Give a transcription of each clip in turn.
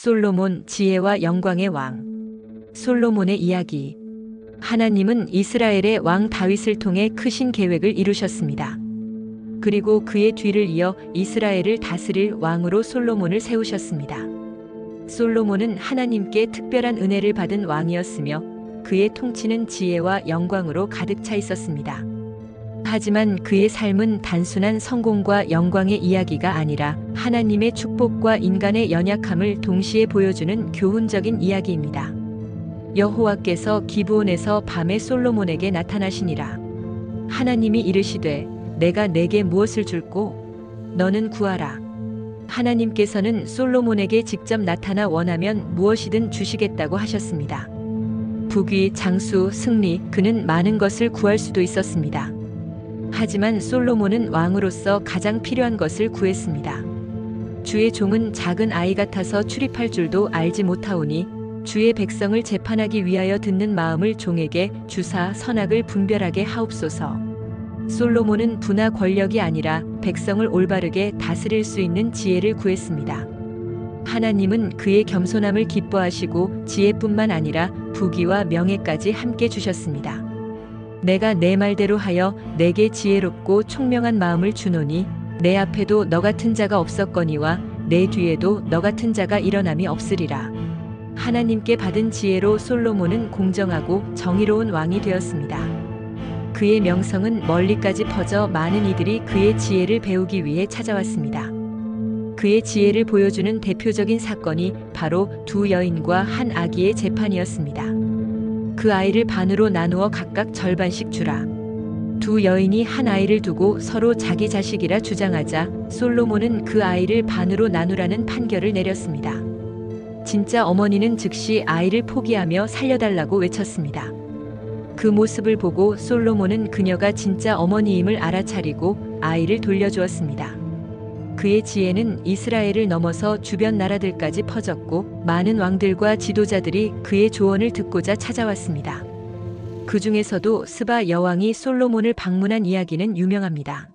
솔로몬 지혜와 영광의 왕. 솔로몬의 이야기. 하나님은 이스라엘의 왕 다윗을 통해 크신 계획을 이루셨습니다. 그리고 그의 뒤를 이어 이스라엘을 다스릴 왕으로 솔로몬을 세우셨습니다. 솔로몬은 하나님께 특별한 은혜를 받은 왕이었으며 그의 통치는 지혜와 영광으로 가득 차 있었습니다. 하지만 그의 삶은 단순한 성공과 영광의 이야기가 아니라 하나님의 축복과 인간의 연약함을 동시에 보여주는 교훈적인 이야기입니다. 여호와께서 기브온에서 밤에 솔로몬에게 나타나시니라. 하나님이 이르시되 내가 내게 무엇을 줄꼬? 너는 구하라. 하나님께서는 솔로몬에게 직접 나타나 원하면 무엇이든 주시겠다고 하셨습니다. 부귀, 장수, 승리, 그는 많은 것을 구할 수도 있었습니다. 하지만 솔로몬은 왕으로서 가장 필요한 것을 구했습니다. 주의 종은 작은 아이 같아서 출입할 줄도 알지 못하오니 주의 백성을 재판하기 위하여 듣는 마음을 종에게 주사 선악을 분별하게 하옵소서. 솔로몬은 부나 권력이 아니라 백성을 올바르게 다스릴 수 있는 지혜를 구했습니다. 하나님은 그의 겸손함을 기뻐하시고 지혜뿐만 아니라 부귀와 명예까지 함께 주셨습니다. 내가 내 말대로 하여 내게 지혜롭고 총명한 마음을 주노니 내 앞에도 너 같은 자가 없었거니와 내 뒤에도 너 같은 자가 일어남이 없으리라. 하나님께 받은 지혜로 솔로몬은 공정하고 정의로운 왕이 되었습니다. 그의 명성은 멀리까지 퍼져 많은 이들이 그의 지혜를 배우기 위해 찾아왔습니다. 그의 지혜를 보여주는 대표적인 사건이 바로 두 여인과 한 아기의 재판이었습니다. 그 아이를 반으로 나누어 각각 절반씩 주라. 두 여인이 한 아이를 두고 서로 자기 자식이라 주장하자 솔로몬은 그 아이를 반으로 나누라는 판결을 내렸습니다. 진짜 어머니는 즉시 아이를 포기하며 살려달라고 외쳤습니다. 그 모습을 보고 솔로몬은 그녀가 진짜 어머니임을 알아차리고 아이를 돌려주었습니다. 그의 지혜는 이스라엘을 넘어서 주변 나라들까지 퍼졌고 많은 왕들과 지도자들이 그의 조언을 듣고자 찾아왔습니다. 그 중에서도 스바 여왕이 솔로몬을 방문한 이야기는 유명합니다.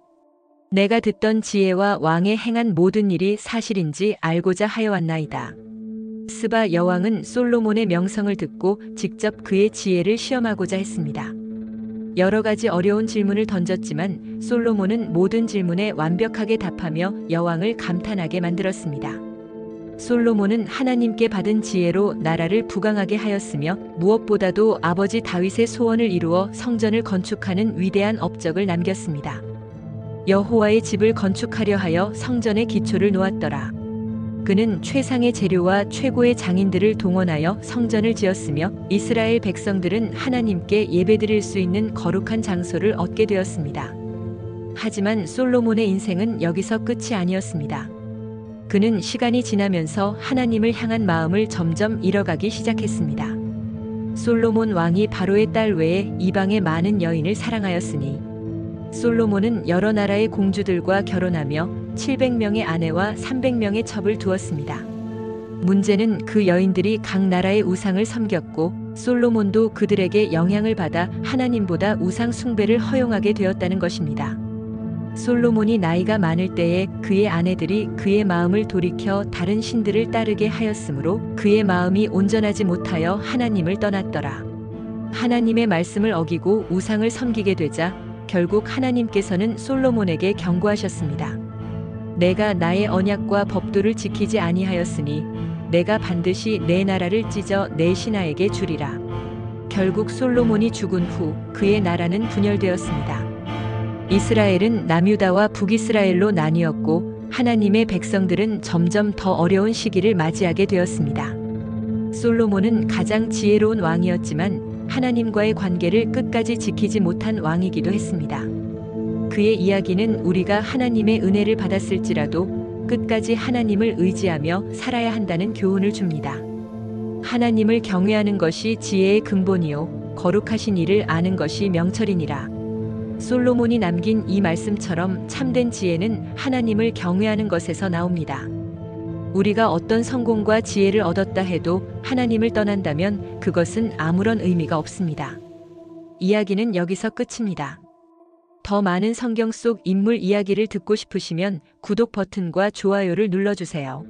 내가 듣던 지혜와 왕의 행한 모든 일이 사실인지 알고자 하여 왔나이다. 스바 여왕은 솔로몬의 명성을 듣고 직접 그의 지혜를 시험하고자 했습니다. 여러 가지 어려운 질문을 던졌지만 솔로몬은 모든 질문에 완벽하게 답하며 여왕을 감탄하게 만들었습니다. 솔로몬은 하나님께 받은 지혜로 나라를 부강하게 하였으며 무엇보다도 아버지 다윗의 소원을 이루어 성전을 건축하는 위대한 업적을 남겼습니다. 여호와의 집을 건축하려 하여 성전의 기초를 놓았더라. 그는 최상의 재료와 최고의 장인들을 동원하여 성전을 지었으며 이스라엘 백성들은 하나님께 예배드릴 수 있는 거룩한 장소를 얻게 되었습니다. 하지만 솔로몬의 인생은 여기서 끝이 아니었습니다. 그는 시간이 지나면서 하나님을 향한 마음을 점점 잃어가기 시작했습니다. 솔로몬 왕이 바로의 딸 외에 이방의 많은 여인을 사랑하였으니 솔로몬은 여러 나라의 공주들과 결혼하며 700명의 아내와 300명의 첩을 두었습니다. 문제는 그 여인들이 각 나라의 우상을 섬겼고 솔로몬도 그들에게 영향을 받아 하나님보다 우상 숭배를 허용하게 되었다는 것입니다. 솔로몬이 나이가 많을 때에 그의 아내들이 그의 마음을 돌이켜 다른 신들을 따르게 하였으므로 그의 마음이 온전하지 못하여 하나님을 떠났더라. 하나님의 말씀을 어기고 우상을 섬기게 되자 결국 하나님께서는 솔로몬에게 경고하셨습니다. 내가 나의 언약과 법도를 지키지 아니하였으니 내가 반드시 내 나라를 찢어 내 신하에게 주리라. 결국 솔로몬이 죽은 후 그의 나라는 분열되었습니다. 이스라엘은 남유다와 북이스라엘로 나뉘었고 하나님의 백성들은 점점 더 어려운 시기를 맞이하게 되었습니다. 솔로몬은 가장 지혜로운 왕이었지만 하나님과의 관계를 끝까지 지키지 못한 왕이기도 했습니다. 그의 이야기는 우리가 하나님의 은혜를 받았을지라도 끝까지 하나님을 의지하며 살아야 한다는 교훈을 줍니다. 하나님을 경외하는 것이 지혜의 근본이요 거룩하신 이를 아는 것이 명철이니라. 솔로몬이 남긴 이 말씀처럼 참된 지혜는 하나님을 경외하는 것에서 나옵니다. 우리가 어떤 성공과 지혜를 얻었다 해도 하나님을 떠난다면 그것은 아무런 의미가 없습니다. 이야기는 여기서 끝입니다. 더 많은 성경 속 인물 이야기를 듣고 싶으시면 구독 버튼과 좋아요를 눌러주세요.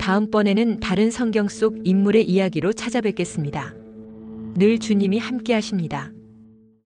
다음번에는 다른 성경 속 인물의 이야기로 찾아뵙겠습니다. 늘 주님이 함께 하십니다.